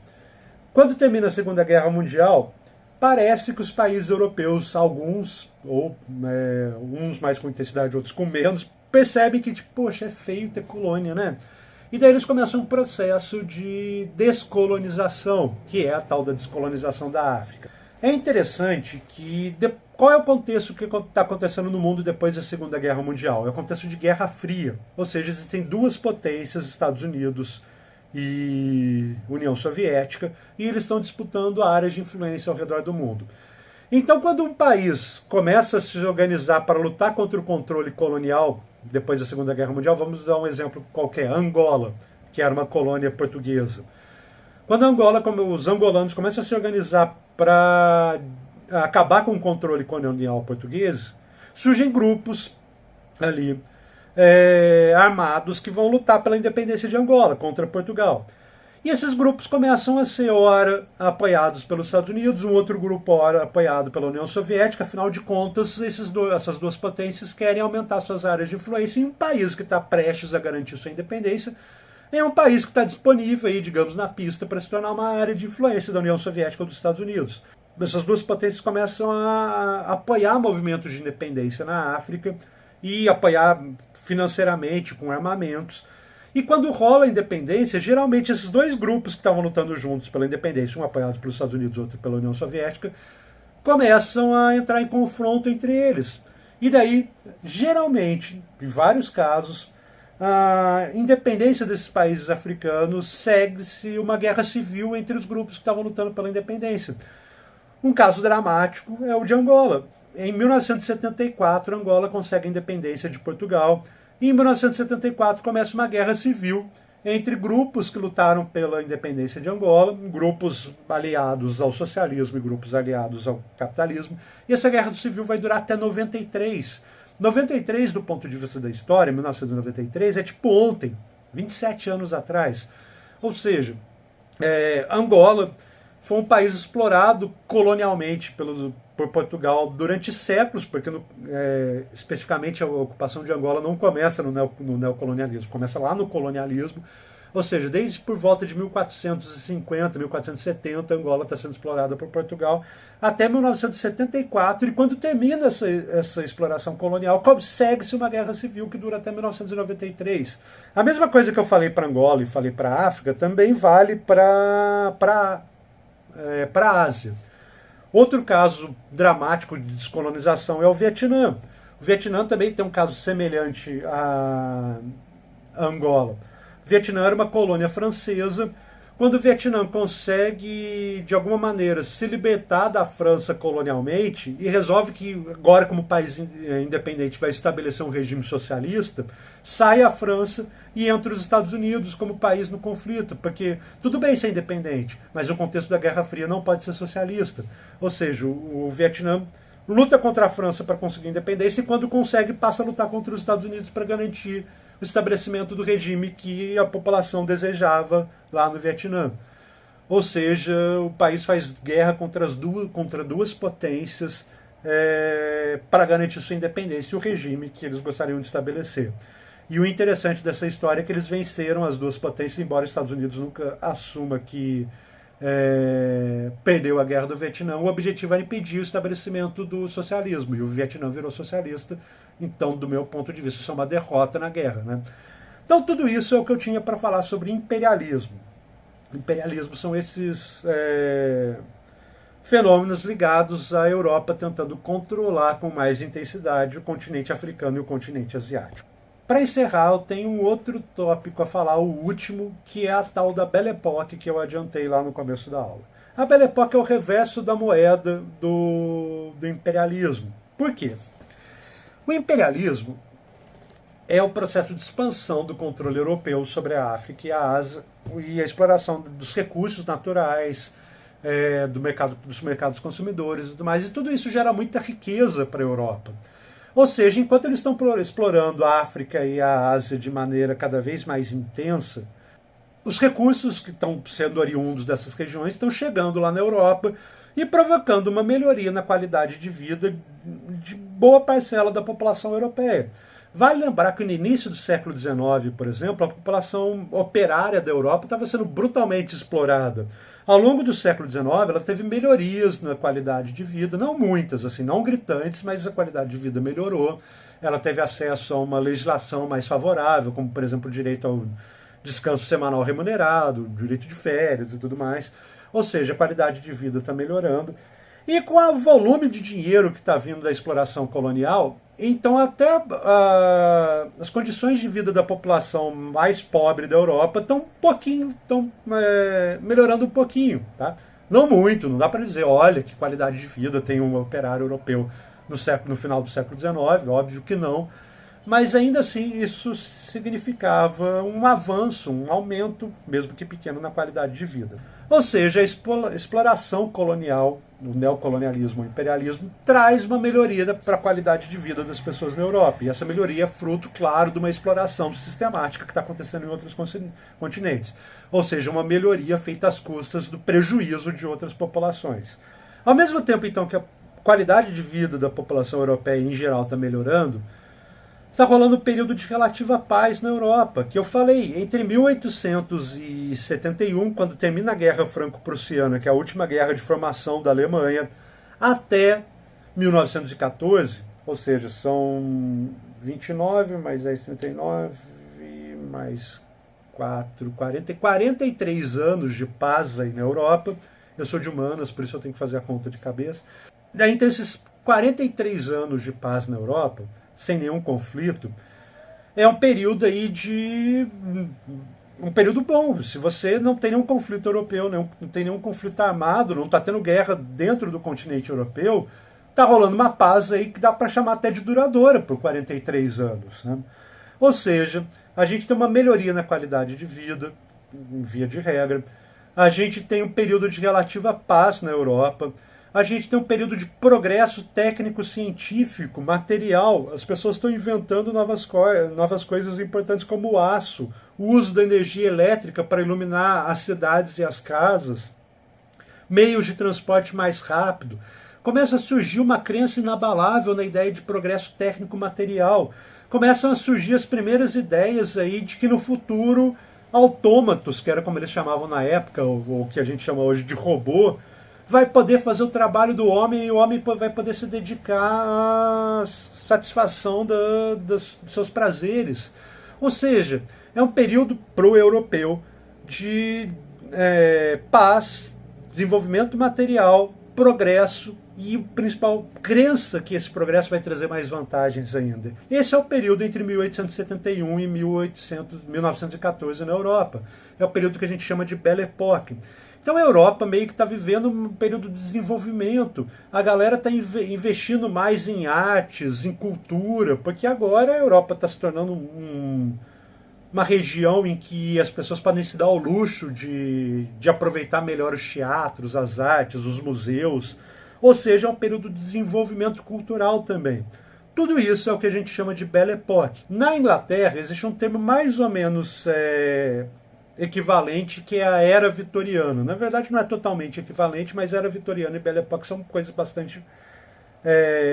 Quando termina a Segunda Guerra Mundial, parece que os países europeus, alguns, ou uns mais com intensidade, outros com menos, percebem que, tipo, poxa, é feio ter colônia, né? E daí eles começam um processo de descolonização, que é a tal da descolonização da África. É interessante que qual é o contexto que está acontecendo no mundo depois da Segunda Guerra Mundial? É o contexto de Guerra Fria, ou seja, existem duas potências, Estados Unidos e União Soviética, e eles estão disputando áreas de influência ao redor do mundo. Então, quando um país começa a se organizar para lutar contra o controle colonial depois da Segunda Guerra Mundial, vamos dar um exemplo qualquer, Angola, que era uma colônia portuguesa. Quando os angolanos começam a se organizar para acabar com o controle colonial português, surgem grupos ali armados que vão lutar pela independência de Angola contra Portugal. E esses grupos começam a ser, ora, apoiados pelos Estados Unidos, um outro grupo, ora, apoiado pela União Soviética. Afinal de contas, essas duas potências querem aumentar suas áreas de influência em um país que está prestes a garantir sua independência. É um país que está disponível, aí, digamos, na pista para se tornar uma área de influência da União Soviética ou dos Estados Unidos. Essas duas potências começam a apoiar movimentos de independência na África e apoiar financeiramente com armamentos. E quando rola a independência, geralmente esses dois grupos que estavam lutando juntos pela independência, um apoiado pelos Estados Unidos, outro pela União Soviética, começam a entrar em confronto entre eles. E daí, geralmente, em vários casos, a independência desses países africanos segue-se uma guerra civil entre os grupos que estavam lutando pela independência. Um caso dramático é o de Angola. Em 1974, Angola consegue a independência de Portugal. E em 1974 começa uma guerra civil entre grupos que lutaram pela independência de Angola, grupos aliados ao socialismo e grupos aliados ao capitalismo. E essa guerra civil vai durar até 93. 93, do ponto de vista da história, 1993, é tipo ontem, 27 anos atrás. Ou seja, Angola foi um país explorado colonialmente por Portugal durante séculos, porque especificamente a ocupação de Angola não começa no neocolonialismo, começa lá no colonialismo. Ou seja, desde por volta de 1450, 1470, Angola está sendo explorada por Portugal, até 1974, e quando termina essa exploração colonial, segue-se uma guerra civil que dura até 1993. A mesma coisa que eu falei para Angola e falei para a África, também vale para a Ásia. Outro caso dramático de descolonização é o Vietnã. O Vietnã também tem um caso semelhante a Angola. O Vietnã era uma colônia francesa. Quando o Vietnã consegue, de alguma maneira, se libertar da França colonialmente e resolve que agora, como país independente, vai estabelecer um regime socialista, sai a França e entra os Estados Unidos como país no conflito, porque tudo bem ser independente, mas o contexto da Guerra Fria não pode ser socialista. Ou seja, o Vietnã luta contra a França para conseguir independência e quando consegue passa a lutar contra os Estados Unidos para garantir o estabelecimento do regime que a população desejava lá no Vietnã. Ou seja, o país faz guerra contra duas potências para garantir sua independência e o regime que eles gostariam de estabelecer. E o interessante dessa história é que eles venceram as duas potências, embora os Estados Unidos nunca assuma que perdeu a guerra do Vietnã. O objetivo era impedir o estabelecimento do socialismo, e o Vietnã virou socialista. Então, do meu ponto de vista, isso é uma derrota na guerra, né? Então, tudo isso é o que eu tinha para falar sobre imperialismo. Imperialismo são esses fenômenos ligados à Europa tentando controlar com mais intensidade o continente africano e o continente asiático. Para encerrar, eu tenho um outro tópico a falar, o último, que é a tal da Belle Époque, que eu adiantei lá no começo da aula. A Belle Époque é o reverso da moeda do imperialismo. Por quê? O imperialismo é o processo de expansão do controle europeu sobre a África e a Ásia e a exploração dos recursos naturais, dos mercados consumidores e tudo mais. E tudo isso gera muita riqueza para a Europa. Ou seja, enquanto eles estão explorando a África e a Ásia de maneira cada vez mais intensa, os recursos que estão sendo oriundos dessas regiões estão chegando lá na Europa e provocando uma melhoria na qualidade de vida de boa parcela da população europeia. Vale lembrar que no início do século XIX, por exemplo, a população operária da Europa estava sendo brutalmente explorada. Ao longo do século XIX, ela teve melhorias na qualidade de vida, não muitas, assim, não gritantes, mas a qualidade de vida melhorou. Ela teve acesso a uma legislação mais favorável, como, por exemplo, o direito ao descanso semanal remunerado, direito de férias e tudo mais. Ou seja, a qualidade de vida está melhorando. E com o volume de dinheiro que está vindo da exploração colonial, então até as condições de vida da população mais pobre da Europa estão melhorando um pouquinho. Tá? Não muito, não dá para dizer, olha que qualidade de vida tem um operário europeu no final do século XIX, óbvio que não. Mas ainda assim isso significava um avanço, um aumento, mesmo que pequeno, na qualidade de vida. Ou seja, a exploração colonial, o neocolonialismo, o imperialismo, traz uma melhoria para a qualidade de vida das pessoas na Europa. E essa melhoria é fruto, claro, de uma exploração sistemática que está acontecendo em outros continentes. Ou seja, uma melhoria feita às custas do prejuízo de outras populações. Ao mesmo tempo, então, que a qualidade de vida da população europeia em geral está melhorando, está rolando um período de relativa paz na Europa, que eu falei, entre 1871, quando termina a Guerra Franco-Prussiana, que é a última guerra de formação da Alemanha, até 1914, ou seja, são 29 mais 10, 39, mais 4, 43 anos de paz aí na Europa. Eu sou de humanas, por isso eu tenho que fazer a conta de cabeça. Daí, então, esses 43 anos de paz na Europa, sem nenhum conflito, é um período aí de um período bom. Se você não tem nenhum conflito europeu, não tem nenhum conflito armado, não está tendo guerra dentro do continente europeu, está rolando uma paz aí que dá para chamar até de duradoura por 43 anos. Né? Ou seja, a gente tem uma melhoria na qualidade de vida, em via de regra. A gente tem um período de relativa paz na Europa. A gente tem um período de progresso técnico-científico, material. As pessoas estão inventando novas coisas importantes como o aço, o uso da energia elétrica para iluminar as cidades e as casas, meios de transporte mais rápido. Começa a surgir uma crença inabalável na ideia de progresso técnico-material. Começam a surgir as primeiras ideias aí de que no futuro autômatos, que era como eles chamavam na época, ou que a gente chama hoje de robô, vai poder fazer o trabalho do homem e o homem vai poder se dedicar à satisfação dos seus prazeres. Ou seja, é um período pro-europeu de paz, desenvolvimento material, progresso e, principal, crença que esse progresso vai trazer mais vantagens ainda. Esse é o período entre 1871 e 1914 na Europa. É o período que a gente chama de Belle Époque. Então a Europa meio que está vivendo um período de desenvolvimento. A galera está investindo mais em artes, em cultura, porque agora a Europa está se tornando uma região em que as pessoas podem se dar ao luxo de aproveitar melhor os teatros, as artes, os museus. Ou seja, é um período de desenvolvimento cultural também. Tudo isso é o que a gente chama de Belle Époque. Na Inglaterra existe um termo mais ou menos equivalente, que é a Era Vitoriana. Na verdade não é totalmente equivalente, mas Era Vitoriana e Belle Époque são coisas bastante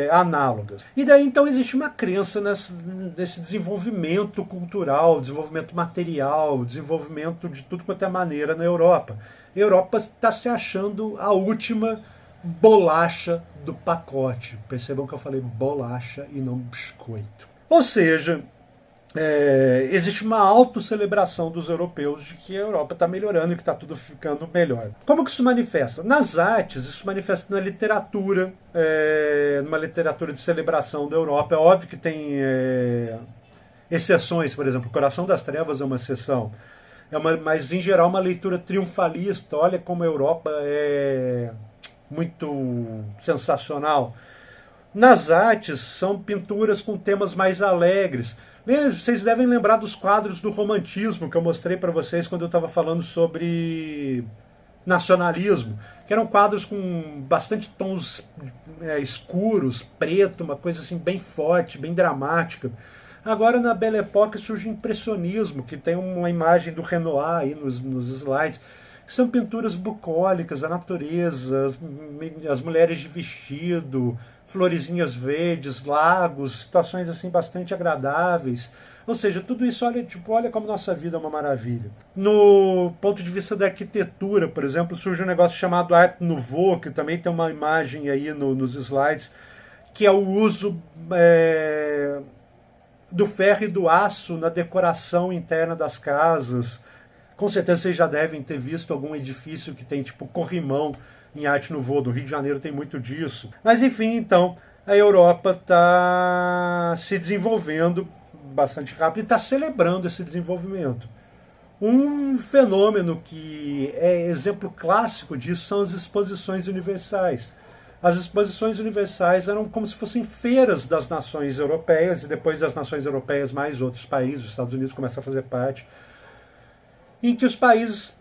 análogas. E daí então existe uma crença nesse desenvolvimento cultural, desenvolvimento material, desenvolvimento de tudo quanto é maneira na Europa. A Europa está se achando a última bolacha do pacote. Percebam que eu falei bolacha e não biscoito. Ou seja, existe uma autocelebração dos europeus de que a Europa está melhorando e que está tudo ficando melhor. Como que isso manifesta? Nas artes, isso manifesta na literatura, numa literatura de celebração da Europa. É óbvio que tem exceções, por exemplo, o Coração das Trevas é uma exceção, mas em geral uma leitura triunfalista. Olha como a Europa é muito sensacional. Nas artes, são pinturas com temas mais alegres. Vocês devem lembrar dos quadros do romantismo que eu mostrei para vocês quando eu estava falando sobre nacionalismo, que eram quadros com bastante tons escuros, preto, uma coisa assim bem forte, bem dramática. Agora na Belle Époque surge o impressionismo, que tem uma imagem do Renoir aí nos slides. São pinturas bucólicas, a natureza, as mulheres de vestido, florezinhas verdes, lagos, situações assim bastante agradáveis. Ou seja, tudo isso, olha como nossa vida é uma maravilha. No ponto de vista da arquitetura, por exemplo, surge um negócio chamado Art Nouveau, que também tem uma imagem aí nos slides, que é o uso do ferro e do aço na decoração interna das casas. Com certeza vocês já devem ter visto algum edifício que tem tipo corrimão em Art Nouveau. Do Rio de Janeiro tem muito disso. Mas enfim, então, a Europa está se desenvolvendo bastante rápido e está celebrando esse desenvolvimento. Um fenômeno que é exemplo clássico disso são as exposições universais. As exposições universais eram como se fossem feiras das nações europeias, e depois das nações europeias mais outros países, os Estados Unidos começam a fazer parte, em que os países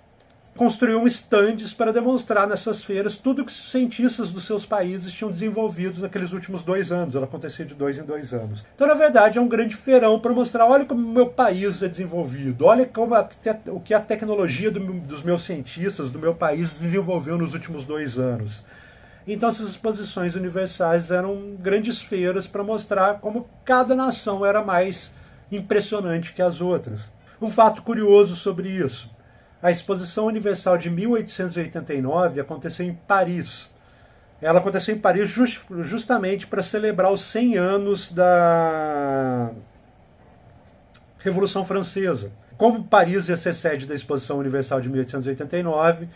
construíam estandes para demonstrar nessas feiras tudo que os cientistas dos seus países tinham desenvolvido naqueles últimos 2 anos. Ela acontecia de 2 em 2 anos. Então, na verdade, é um grande feirão para mostrar, olha como o meu país é desenvolvido, olha como o que a tecnologia dos meus cientistas, do meu país, desenvolveu nos últimos 2 anos. Então, essas exposições universais eram grandes feiras para mostrar como cada nação era mais impressionante que as outras. Um fato curioso sobre isso: a Exposição Universal de 1889 aconteceu em Paris. Ela aconteceu em Paris justamente para celebrar os 100 anos da Revolução Francesa. Como Paris ia ser sede da Exposição Universal de 1889,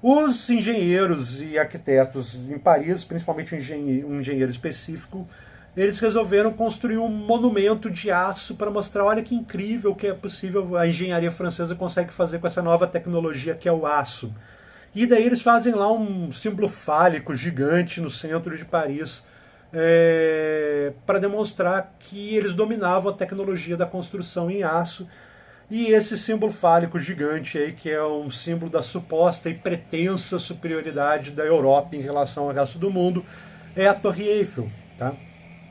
os engenheiros e arquitetos em Paris, principalmente um engenheiro específico, eles resolveram construir um monumento de aço para mostrar, olha que incrível que é possível, a engenharia francesa consegue fazer com essa nova tecnologia que é o aço. E daí eles fazem lá um símbolo fálico gigante no centro de Paris, para demonstrar que eles dominavam a tecnologia da construção em aço. E esse símbolo fálico gigante aí, que é um símbolo da suposta e pretensa superioridade da Europa em relação ao resto do mundo, é a Torre Eiffel, tá?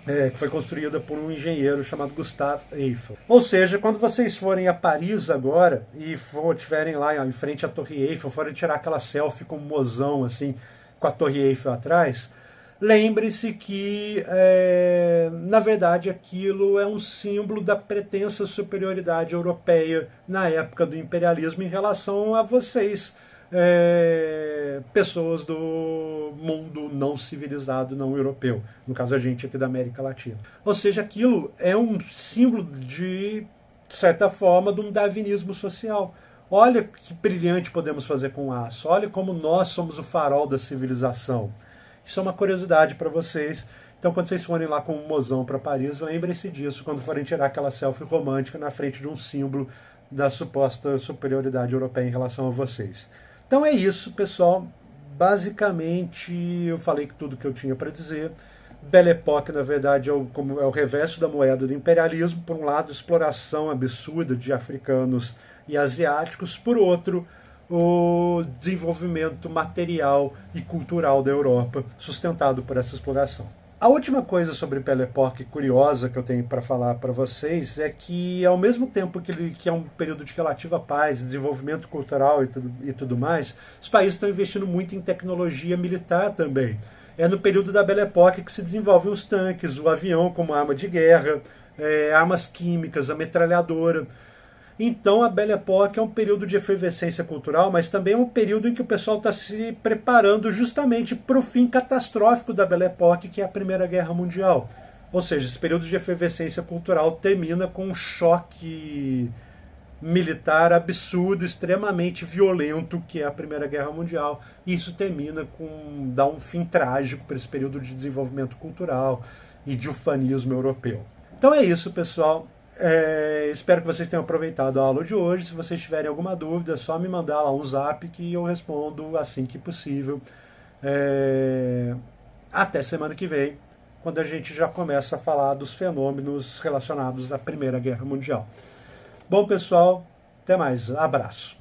Que foi construída por um engenheiro chamado Gustave Eiffel. Ou seja, quando vocês forem a Paris agora e estiverem lá em frente à Torre Eiffel, forem tirar aquela selfie com um mozão assim, com a Torre Eiffel atrás, lembre-se que, na verdade, aquilo é um símbolo da pretensa superioridade europeia na época do imperialismo em relação a vocês, pessoas do mundo não civilizado, não europeu, no caso a gente aqui da América Latina. Ou seja, aquilo é um símbolo de certa forma de um darwinismo social. Olha que brilhante podemos fazer com aço, olha como nós somos o farol da civilização. Isso é uma curiosidade para vocês. Então, quando vocês forem lá com um mozão para Paris, lembrem-se disso quando forem tirar aquela selfie romântica na frente de um símbolo da suposta superioridade europeia em relação a vocês. Então é isso, pessoal. Basicamente, eu falei tudo que eu tinha para dizer. Belle Époque, na verdade, é o reverso da moeda do imperialismo. Por um lado, exploração absurda de africanos e asiáticos. Por outro, o desenvolvimento material e cultural da Europa, sustentado por essa exploração. A última coisa sobre Belle Époque curiosa que eu tenho para falar para vocês é que, ao mesmo tempo que é um período de relativa paz, desenvolvimento cultural e tudo mais, os países estão investindo muito em tecnologia militar também. É no período da Belle Époque que se desenvolvem os tanques, o avião como arma de guerra, armas químicas, a metralhadora. Então a Belle Époque é um período de efervescência cultural, mas também é um período em que o pessoal está se preparando justamente para o fim catastrófico da Belle Époque, que é a Primeira Guerra Mundial. Ou seja, esse período de efervescência cultural termina com um choque militar absurdo, extremamente violento, que é a Primeira Guerra Mundial. E isso termina dá um fim trágico para esse período de desenvolvimento cultural e de ufanismo europeu. Então é isso, pessoal. Espero que vocês tenham aproveitado a aula de hoje. Se vocês tiverem alguma dúvida, é só me mandar lá um zap que eu respondo assim que possível. Até semana que vem, quando a gente já começa a falar dos fenômenos relacionados à Primeira Guerra Mundial. Bom, pessoal, até mais. Abraço.